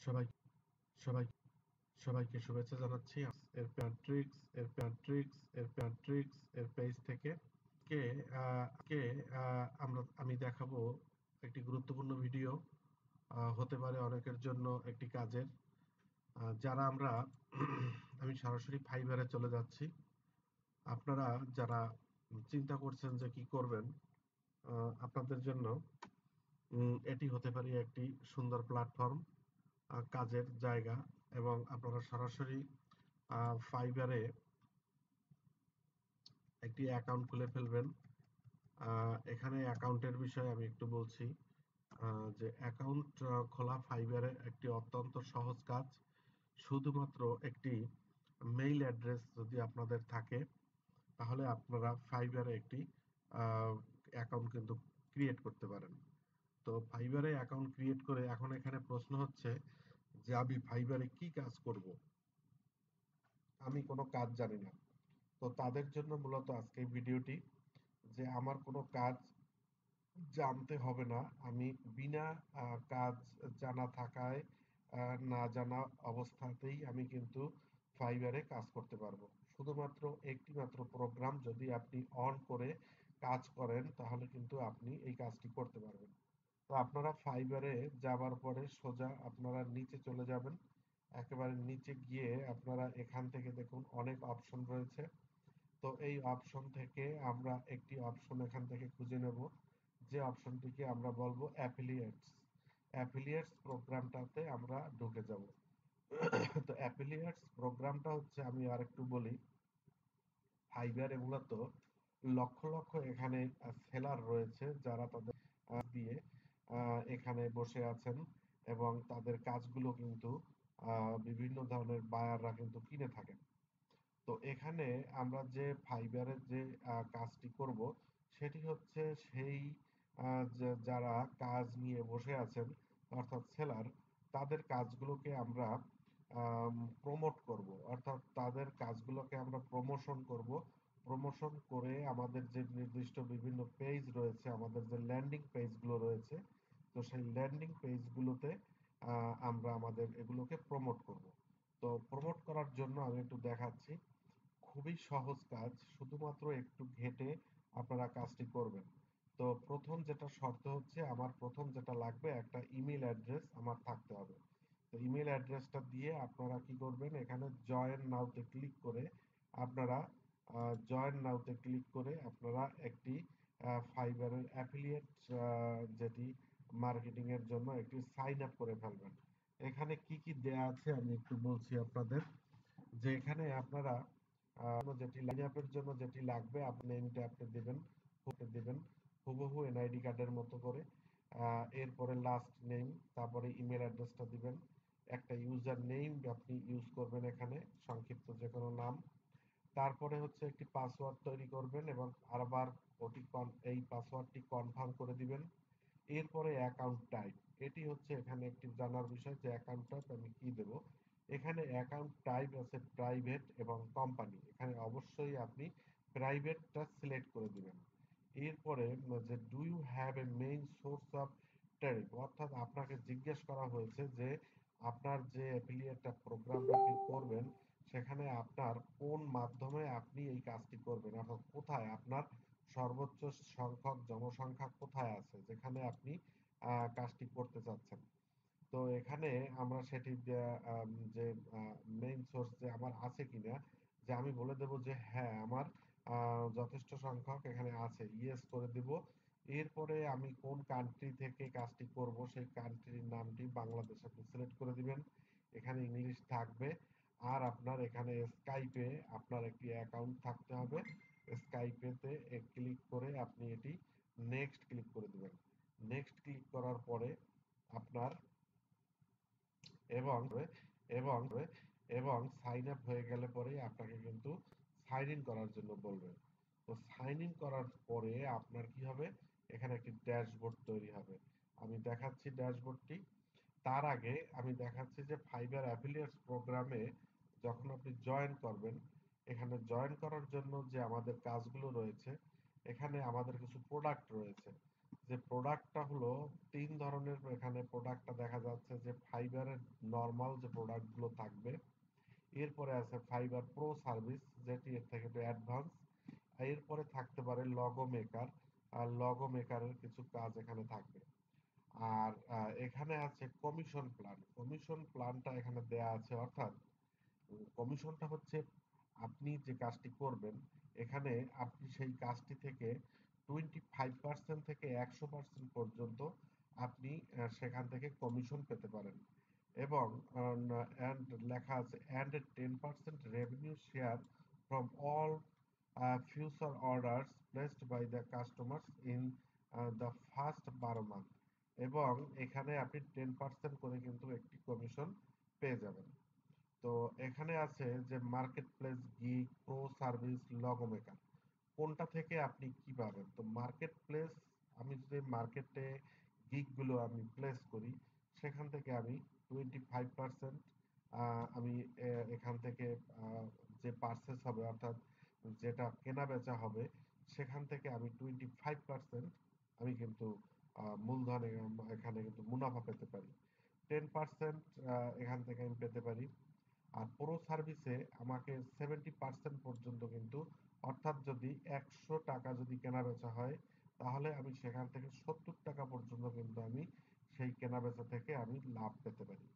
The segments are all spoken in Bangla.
সবাই সবাই সবাইকে শুভেচ্ছা জানাচ্ছি এর এর পেজ থেকে। আমি দেখাবো একটি গুরুত্বপূর্ণ ভিডিও, হতে পারে অনেকের জন্য একটি কাজের। যারা আমরা আমি সরাসরি ফাইবারে চলে যাচ্ছি। আপনারা যারা চিন্তা করছেন যে কি করবেন, আপনাদের জন্য এটি হতে পারে একটি সুন্দর প্ল্যাটফর্ম, কাজের জায়গা। এবং আপনারা সরাসরি ফাইবারে একটি অ্যাকাউন্ট খুলে ফেলবেন। এখানে অ্যাকাউন্টের বিষয়ে আমি একটু বলছি, যে অ্যাকাউন্ট খোলা ফাইবারে একটি অত্যন্ত সহজ কাজ। শুধুমাত্র একটি মেইল অ্যাড্রেস যদি আপনাদের থাকে, তাহলে আপনারা ফাইবারে একটি অ্যাকাউন্ট কিন্তু ক্রিয়েট করতে পারেন। তো ফাইবারে অ্যাকাউন্ট ক্রিয়েট করে এখন এখানে প্রশ্ন হচ্ছে যে আমি ফাইবারে কি কাজ করব, আমি কোনো কাজ জানি না। তো তাদের জন্য মূলত আজকে এই ভিডিওটি, যে আমার কোনো কাজ জানতে হবে না। আমি বিনা কাজ জানা থাকায়, না জানা অবস্থাতেই আমি কিন্তু ফাইবারে কাজ করতে পারবো। শুধুমাত্র একটি মাত্র প্রোগ্রাম যদি আপনি অন করে কাজ করেন, তাহলে কিন্তু আপনি এই কাজটি করতে পারবেন। তো আপনারা ফাইবারে যাবার পরে সোজা আপনারা নিচে চলে যাবেন। একেবারে নিচে গিয়ে আপনারা এখান থেকে দেখুন অনেক অপশন রয়েছে। তো এই অপশন থেকে আমরা একটি অপশন এখান থেকে খুঁজে নেব, যে অপশনটিকে আমরা বলবো অ্যাফিলিয়েটস। অ্যাফিলিয়েটস প্রোগ্রামটাতে আমরা ঢুকে যাব। তো অ্যাফিলিয়েটস প্রোগ্রামটা হচ্ছে, আমি আর একটু বলি, ফাইবারে মূলত লক্ষ লক্ষ এখানে সেলার রয়েছে, যারা তাদের দিয়ে এখানে বসে আছেন এবং তাদের কাজগুলো কিন্তু বিভিন্ন ধরনের বায়াররা কিন্তু কিনে থাকেন। তো এখানে আমরা যে ফাইবারের যে কাজটি করব, সেটি হচ্ছে সেই যারা কাজ নিয়ে বসে আছেন, অর্থাৎ সেলার, তাদের কাজগুলোকে আমরা প্রমোট করব, অর্থাৎ তাদের কাজগুলোকে আমরা প্রমোশন করব। প্রমোশন করে আমাদের যে নির্দিষ্ট বিভিন্ন পেজ রয়েছে, আমাদের যে ল্যান্ডিং পেজগুলো রয়েছে, তো সেই ল্যান্ডিং পেজগুলোতে আমরা আমাদের এগুলোকে প্রমোট করব। তো প্রমোট করার জন্য আমি একটু দেখাচ্ছি। খুবই সহজ কাজ, শুধুমাত্র একটু ঘেঁটে আপনারা কাজটি করবেন। তো প্রথম যেটা শর্ত হচ্ছে, আমার প্রথম যেটা লাগবে, একটা ইমেল অ্যাড্রেস আমার থাকতে হবে। তো ইমেল অ্যাড্রেসটা দিয়ে আপনারা কি করবেন, এখানে জয়েন নাওতে ক্লিক করে আপনারা আপনারা একটি ফাইবারের অ্যাফিলিয়েট যেটি মার্কেটিং এর জন্য একটি সাইন আপ করে ফেলবেন। এখানে কি কি দেয়া আছে আমি একটু বলছি আপনাদের, যে এখানে আপনারা যেটি লাইন আপের জন্য যেটি লাগবে, আপনি নেমটা আপনি দিবেন হুবহু এনআইডি কার্ডের মতো করে। এরপরে লাস্ট নেম, তারপরে ইমেল অ্যাড্রেসটা দিবেন। একটা ইউজার নেম আপনি ইউজ করবেন এখানে, সংক্ষিপ্ত যে কোনো নাম। তারপরে হচ্ছে একটি পাসওয়ার্ড তৈরি করবেন এবং আবার এই পাসওয়ার্ডটি কনফার্ম করে দিবেন। এরপরে অ্যাকাউন্ট টাইপ, এটি হচ্ছে এখানে একটি জানার বিষয়, যে অ্যাকাউন্ট টাইপ আমি কি দেব। এখানে অ্যাকাউন্ট টাইপ আছে প্রাইভেট এবং কোম্পানি, এখানে অবশ্যই আপনি প্রাইভেটটা সিলেক্ট করে দিবেন। এরপরে যে do you have a main source of tariff, অর্থাৎ আপনাকে জিজ্ঞেস করা হয়েছে যে আপনার যে অ্যাফিলিয়েটটা প্রোগ্রামটা আপনি করবেন, সেখানে আপনার কোন মাধ্যমে আপনি এই কাজটি করবেন, অর্থাৎ কোথায় আপনার সর্বোচ্চ সংখ্যক জনসংখ্যা কোথায় আছে, যেখানে আপনি কাজটি করতে চাচ্ছেন। তো এখানে আমরা সেটি যে মেইন সোর্স যে আমার আছে কিনা, যে আমি বলে দেব যে হ্যাঁ আমার যথেষ্ট সংখ্যক এখানে আছে, ইয়েস করে দিব। এরপরে আমি কোন কান্ট্রি থেকে কাজটি করব, সেই কান্ট্রির নামটি বাংলাদেশ আপনি সিলেক্ট করে দিবেন। এখানে ইংলিশ থাকবে। আর আপনার এখানে স্কাইপে আপনার একটি অ্যাকাউন্ট থাকতে হবে। স্কাইপেতে ক্লিক করে আপনি এটি নেক্সট ক্লিক করে দিবেন। নেক্সট ক্লিক করার পরে আপনার এবং এবং এবং সাইন আপ হয়ে গেলে পরে আপনাকে কিন্তু সাইন ইন করার জন্য বলবে। তো সাইন ইন করার পরে আপনার কি হবে, এখানে একটি ড্যাশবোর্ড তৈরি হবে। আমি দেখাচ্ছি ড্যাশবোর্ডটি। তার আগে আমি দেখাচ্ছি যে ফাইবার অ্যাফিলিয়েটস প্রোগ্রামে যখন আপনি জয়েন করবেন, এখানে জয়েন করার জন্য যে আমাদের কাজগুলো রয়েছে, এখানে আমাদের কিছু প্রোডাক্ট রয়েছে। যে প্রোডাক্টটা হলো ৩ ধরনের এখানে প্রোডাক্টটা দেখা যাচ্ছে যে ফাইবারের নরমাল যে প্রোডাক্টগুলো থাকবে। এরপরে আছে ফাইবার প্রো সার্ভিস যেটি এর থেকে একটু অ্যাডভান্স। এরপরে থাকতে পারে লগো মেকার। আর লগো মেকারের কিছু কাজ এখানে থাকবে। আর এখানে আছে কমিশন প্ল্যান। কমিশন প্ল্যানটা এখানে দেয়া আছে, অর্থাৎ কমিশনটা হচ্ছে আপনি যে কাজটি করবেন, এখানে আপনি সেই কাজটি থেকে 25% থেকে 100% পর্যন্ত আপনি সেখান থেকে কমিশন পেতে পারেন। এবং and লেখা আছে and a 10% revenue share from all future orders placed by the customers in the first 12 month। এবং এখানে আপনি 10% করে কিন্তু একটি কমিশন পেয়ে যাবেন। তো এখানে আছে যে market place gig pro service logo maker, কোনটা থেকে আপনি কি পাবেন। তো মার্কেট প্লেস, আমি যদি মার্কেটে গিগ গুলো আমি প্লেস করি, সেখান থেকে আমি 25% আমি এখান থেকে যে পারচেস হবে, অর্থাৎ যেটা কেনা বেচা হবে, সেখান থেকে আমি 25% আমি কিন্তু মূলধনে এখানে কিন্তু মুনাফা পেতে পারি। 10% এখান থেকে আমি পেতে পারি। আর পুরো সার্ভিসে আমাকে 70% পর্যন্ত কিন্তু, অর্থাৎ যদি 100 টাকা যদি কেনা বেচা হয়, তাহলে আমি সেখান থেকে 70 টাকা পর্যন্ত কিন্তু আমি সেই কেনা বেচা থেকে আমি লাভ পেতে পারি।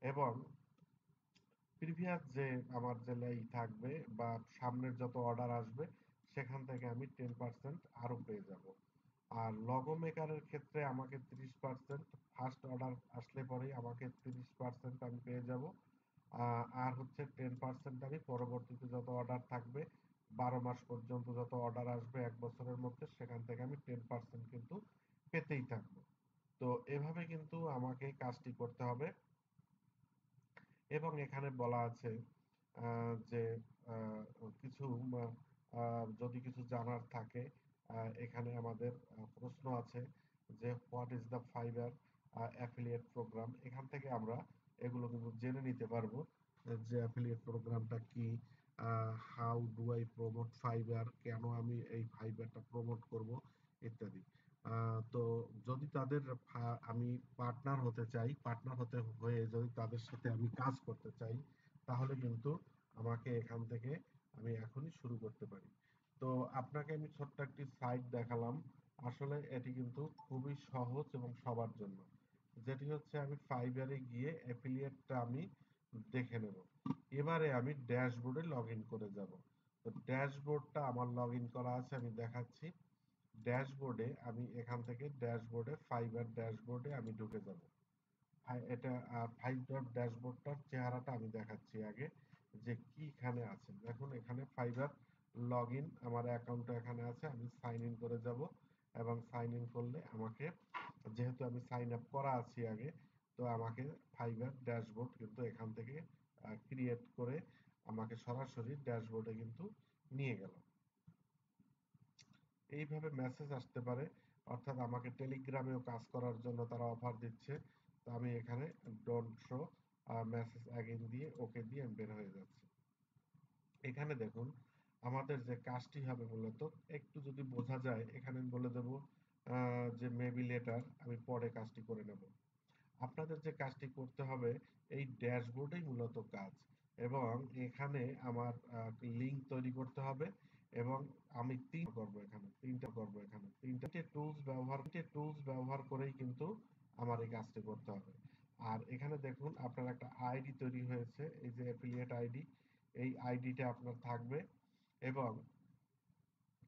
এবং প্রিভিয়াস যে আমার যে থাকবে বা সামনের যত অর্ডার আসবে, সেখান থেকে আমি 10% আরো পেয়ে যাব। আর লগো মেকারের ক্ষেত্রে আমাকে 30%, ফার্স্ট অর্ডার আসলে পরেই আমাকে 30% আমি পেয়ে যাব। আর হচ্ছে 10% আমি পরবর্তীতে যত অর্ডার থাকবে, 12 মাস পর্যন্ত যত অর্ডার আসবে 1 বছরের মধ্যে, সেখান থেকে আমি 10% কিন্তু পেতেই থাকবো। তো এভাবে কিন্তু আমাকে কাজটি করতে হবে। এবং এখানে বলা আছে যে কিছু যদি কিছু জানার থাকে, এখানে আমাদের প্রশ্ন আছে যে what is the fibre affiliate programme. এখান থেকে আমরা এগুলো কিন্তু জেনে নিতে পারবো যে অ্যাফিলিয়েট প্রোগ্রামটা কি, how do I promote fibre, কেন আমি এই ফাইবারটা প্রমোট করব, ইত্যাদি। তো যদি তাদের আমি পার্টনার হতে চাই, পার্টনার হতে হয়ে যদি তাদের সাথে আমি কাজ করতে চাই, তাহলে কিন্তু আমাকে এখান থেকে আমি এখনই শুরু করতে পারি। তো আপনাকে আমি ছোট্ট একটি সাইট দেখালাম। আসলে এটি কিন্তু খুবই সহজ এবং সবার জন্য। যেটি হচ্ছে আমি ফাইবারে গিয়ে অ্যাফিলিয়েটটা আমি দেখে নেব। এবারে আমি ড্যাশবোর্ডে লগ ইন করে যাব। তো ড্যাশবোর্ডটা আমার লগ ইন করা আছে, আমি দেখাচ্ছি। ড্যাশবোর্ডে আমি এখান থেকে ড্যাশবোর্ডে ফাইবার ড্যাশবোর্ডে আমি ঢুকে যাব। এটা ফাইভ ডট ড্যাশবোর্ডটার চেহারাটা আমি দেখাচ্ছি আগে, যে কি এখানে আছে। দেখুন এখানে ফাইবার লগ ইন, আমার অ্যাকাউন্টটা এখানে আছে। আমি সাইন ইন করে যাব, এবং সাইন ইন করলে আমাকে, যেহেতু আমি সাইন আপ করা আছি আগে, তো আমাকে ফাইবার ড্যাশবোর্ড কিন্তু এখান থেকে ক্রিয়েট করে আমাকে সরাসরি ড্যাশবোর্ডে কিন্তু নিয়ে গেল। এইভাবে মেসেজ আসতে পারে, অর্থাৎ আমাকে টেলিগ্রামেও কাজ করার জন্য তারা অফার দিচ্ছে। তো আমি এখানে ডোন্ট শো মেসেজ অ্যাগেইন দিয়ে ওকে দিয়ে আমি বের হয়ে যাচ্ছি। এখানে দেখুন আমাদের যে কাজটি হবে, মূলত একটু যদি বোঝা যায়, এখানে আমি বলে দেব যে মেবি লেটার, আমি পরে কাজটি করে নেব। আপনাদের যে কাজটি করতে হবে, এই ড্যাশবোর্ডেই মূলত কাজ। এবং এখানে আমার লিঙ্ক তৈরি করতে হবে, এবং আমি তিনটা টুলস ব্যবহার করেই কিন্তু আমার এই কাজটি করতে হবে। আর এখানে দেখুন আপনার একটা আইডি তৈরি হয়েছে, এই যে অ্যাফিলিয়েট আইডি, এই আইডিটা আপনার থাকবে। এবং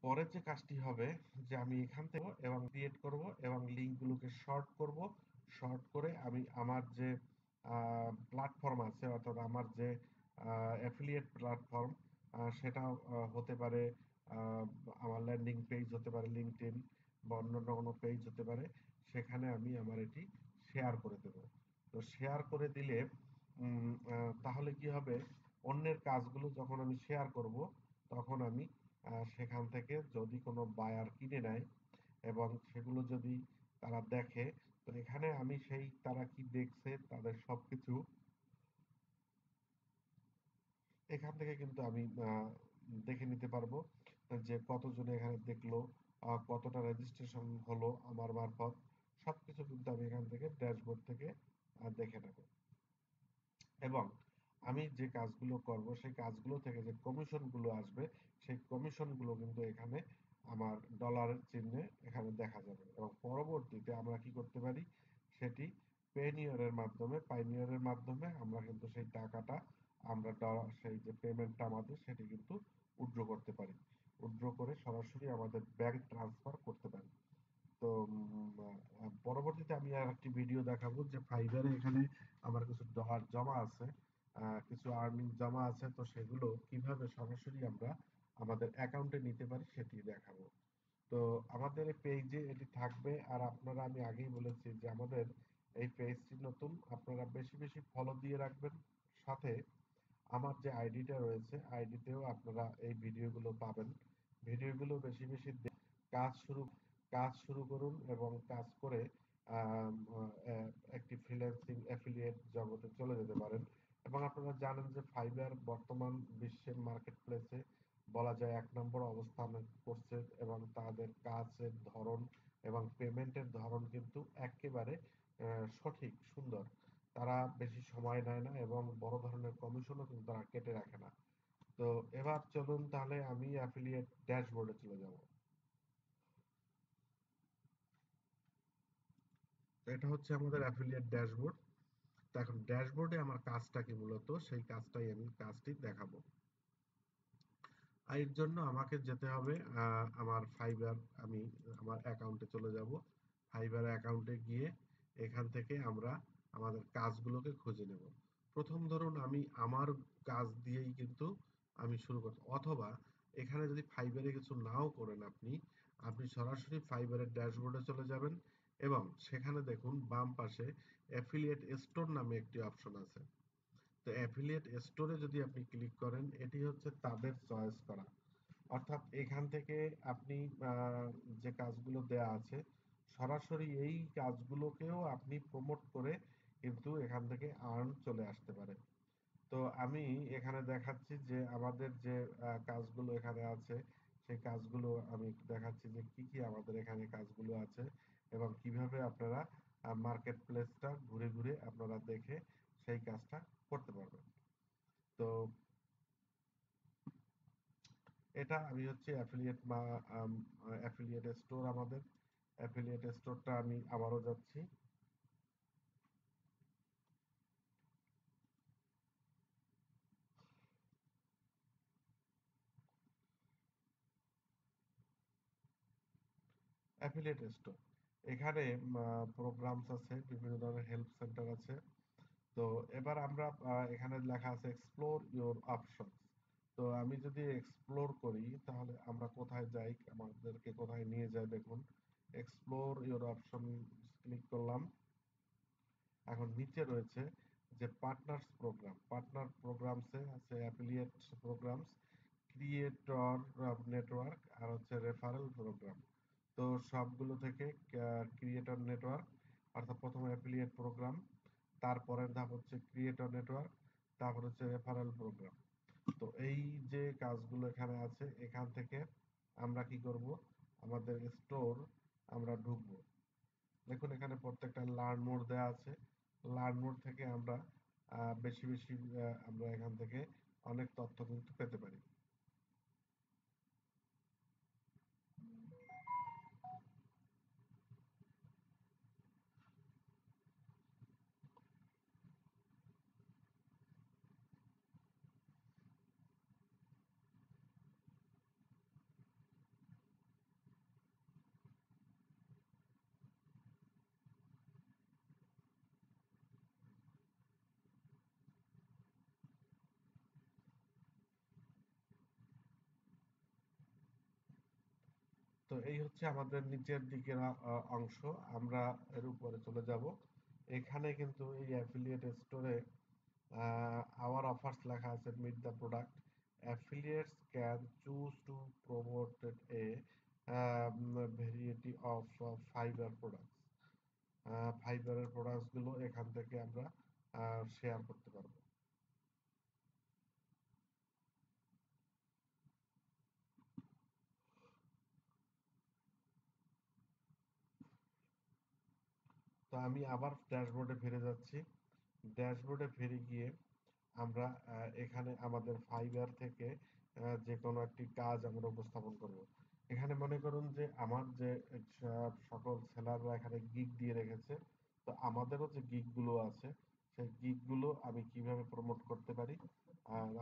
পরের যে কাজটি হবে, যে আমি এখান থেকে এবং ক্রিয়েট করব এবং লিঙ্কগুলোকে শর্ট করব। শর্ট করে আমি আমার যে প্ল্যাটফর্ম আছে, অর্থাৎ আমার যে অ্যাফিলিয়েট প্ল্যাটফর্ম, সেটা হতে পারে আহ, আমার ল্যান্ডিং পেজ হতে পারে লিঙ্কডইন, বা অন্য কোনো পেজ হতে পারে। সেখানে আমি আমার এটি শেয়ার করে দেব। তো শেয়ার করে দিলে তাহলে কি হবে, অন্যের কাজগুলো যখন আমি শেয়ার করব, তখন আমি সেখান থেকে যদি কোনো বায়ার কিনে নেয় এবং সেগুলো যদি তারা দেখে, তো এখানে আমি সেই তারা কি দেখছে তাদের সবকিছু এখান থেকে কিন্তু আমি দেখে নিতে পারবো, যে কতজনে এখানে দেখলো, কতটা রেজিস্ট্রেশন হলো আমার মারফত, সবকিছু কিন্তু আমি এখান থেকে ড্যাশবোর্ড থেকে দেখে নেব। এবং আমি যে কাজগুলো করব সেই কাজগুলো থেকে যে কমিশনগুলো আসবে সেই কমিশনগুলো কিন্তু এখানে আমার ডলারের চিহ্নে এখানে দেখা যাবে। এবং পরবর্তীতে আমরা কি করতে পারি, সেটি পাইনিয়রের মাধ্যমে আমরা কিন্তু সেই টাকাটা আমরা সেই যে পেমেন্টটা আমাদের সেটি কিন্তু উইথড্র করতে পারি, উইথড্র করে সরাসরি আমাদের ব্যাংক ট্রান্সফার করতে পারি। তো পরবর্তীতে আমি আর একটি ভিডিও দেখাবো যে ফাইবারে এখানে আমার কিছু ডলার জমা আছে, কিছু আর্নিং জমা আছে, তো সেগুলো কিভাবে সরাসরি আমরা আমাদের অ্যাকাউন্টে নিতে পারি সেটি দেখাবো। তো আমাদের এই পেজে এটি থাকবে। আর আপনারা, আমি আগেই বলেছি যে আমাদের এই পেজটি নতুন, আপনারা বেশি বেশি ফলো দিয়ে রাখবেন। সাথে আমার যে আইডিটা রয়েছে আইডিতেও আপনারা এই ভিডিওগুলো পাবেন। ভিডিওগুলো বেশি বেশি কাজ শুরু কাজ শুরু করুন এবং কাজ করে একটি ফ্রিল্যান্সিং অ্যাফিলিয়েট জগতে চলে যেতে পারেন। এবং আপনারা জানেন যে ফাইবার বর্তমান বিশ্বের মার্কেট প্লেসে বলা যায় 1 নম্বর অবস্থান করছে এবং তাদের কাজের ধরন এবং পেমেন্টের ধরন কিন্তু একেবারে সঠিক, সুন্দর। তারা বেশি সময় নেয় না এবং বড় ধরনের কমিশনও কিন্তু তারা কেটে রাখে না। তো এবার চলুন তাহলে আমি অ্যাফিলিয়েট ড্যাশবোর্ডে চলে যাব। তো এটা হচ্ছে আমাদের অ্যাফিলিয়েট ড্যাশবোর্ড। তো এখন ড্যাশবোর্ডে আমার কাজটা কি, মূলত সেই কাজটাই আমি কাজটি দেখাবো। আর এর জন্য আমাকে যেতে হবে আমার ফাইবার, আমি আমার অ্যাকাউন্টে চলে যাব। ফাইবার অ্যাকাউন্টে গিয়ে এখান থেকে আমরা আমাদের কাজগুলোকে খুঁজে নেব। প্রথম ধরুন আমি আমার কাজ দিয়েই কিন্তু আমি শুরু করতে, অথবা এখানে যদি ফাইবারে কিছু নাও করেন আপনি, আপনি সরাসরি ফাইবারের ড্যাশবোর্ডে চলে যাবেন এবং সেখানে দেখুন বাম পাশে অ্যাফিলিয়েট স্টোর নামে একটি অপশন আছে। তো অ্যাফিলিয়েট স্টোরে যদি আপনি ক্লিক করেন, এটি হচ্ছে তাদের চয়েস করা। অর্থাৎ এখান থেকে আপনি যে কাজগুলো দেয়া আছে সরাসরি এই কাজগুলোকেও আপনি প্রমোট করে কিন্তু এখান থেকে আর্ন চলে আসতে পারে। তো আমি এখানে দেখাচ্ছি যে আমাদের যে কাজগুলো এখানে আছে সেই কাজগুলো আমি দেখাচ্ছি যে কি কি আমাদের এখানে কাজগুলো আছে এবং কিভাবে আপনারা মার্কেট প্লেসটা ঘুরে ঘুরে আপনারা দেখে সেই কাজটা করতে পারবেন। তো এটা আমি হচ্ছে অ্যাফিলিয়েট বা অ্যাফিলিয়েট স্টোর, আমাদের অ্যাফিলিয়েট স্টোরটা আমি আবারও যাচ্ছি। অ্যাফিলিয়েট স্টোর, এখানে প্রোগ্রামস আছে, বিভিন্ন ধরনের হেল্প সেন্টার আছে। তো এবার আমরা এখানে লেখা আছে এক্সপ্লোর ইওর অপশনস। তো আমি যদি এক্সপ্লোর করি তাহলে আমরা কোথায় যাই, আমাদেরকে কোথায় নিয়ে যায় দেখুন। এক্সপ্লোর ইওর অপশন ক্লিক করলাম। এখন নিচে রয়েছে যে পার্টনার্স প্রোগ্রাম, পার্টনার প্রোগ্রামসে আছে অ্যাফিলিয়েট প্রোগ্রামস, ক্রিয়েটর নেটওয়ার্ক আর হচ্ছে রেফারেল প্রোগ্রাম। তো সবগুলো থেকে ক্রিয়েটর নেটওয়ার্ক, অর্থাৎ প্রথমে অ্যাফিলিয়েট প্রোগ্রাম, তারপরের ধাপ হচ্ছে ক্রিয়েটর নেটওয়ার্ক, তারপর হচ্ছে রেফারেল প্রোগ্রাম। তো এই যে কাজগুলো এখানে আছে এখান থেকে আমরা কি করব, আমাদের স্টোর আমরা ঢুকবো। দেখুন এখানে প্রত্যেকটা লার্ন মোড দেওয়া আছে। লার্ন মোড থেকে আমরা বেশি বেশি আমরা এখান থেকে অনেক তথ্য কিন্তু পেতে পারি। তো এই হচ্ছে আমাদের নিচের দিকের অংশ। আমরা এর উপরে চলে যাব। এখানে কিন্তু এই অ্যাফিলিয়েট স্টোরে আওয়ার অফার্স লেখা আছে, meet the product, affiliates can choose to promote a variety of fiber products। ফাইবারের প্রোডাক্টস গুলো এখান থেকে আমরা শেয়ার করতে পারবো। তো আমি আবার ড্যাশবোর্ডে ফিরে যাচ্ছি। ড্যাশবোর্ডে ফিরে গিয়ে আমরা এখানে আমাদের ফাইবার থেকে যেকোনো একটি কাজ আমরা উপস্থাপন করব। এখানে মনে করুন যে আমার যে সকল সেলাররা এখানে গিগ দিয়ে রেখেছে, তো আমাদেরও যে গিগ গুলো আছে সেই গিগ গুলো আমি কিভাবে প্রমোট করতে পারি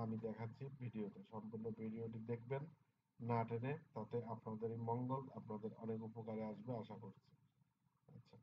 আমি দেখাচ্ছি ভিডিওতে। সম্পূর্ণ ভিডিওটি দেখবেন না টেনে, তাতে আপনাদেরই মঙ্গল, আপনাদের অনেক উপকারে আসবে আশা করছি। আচ্ছা।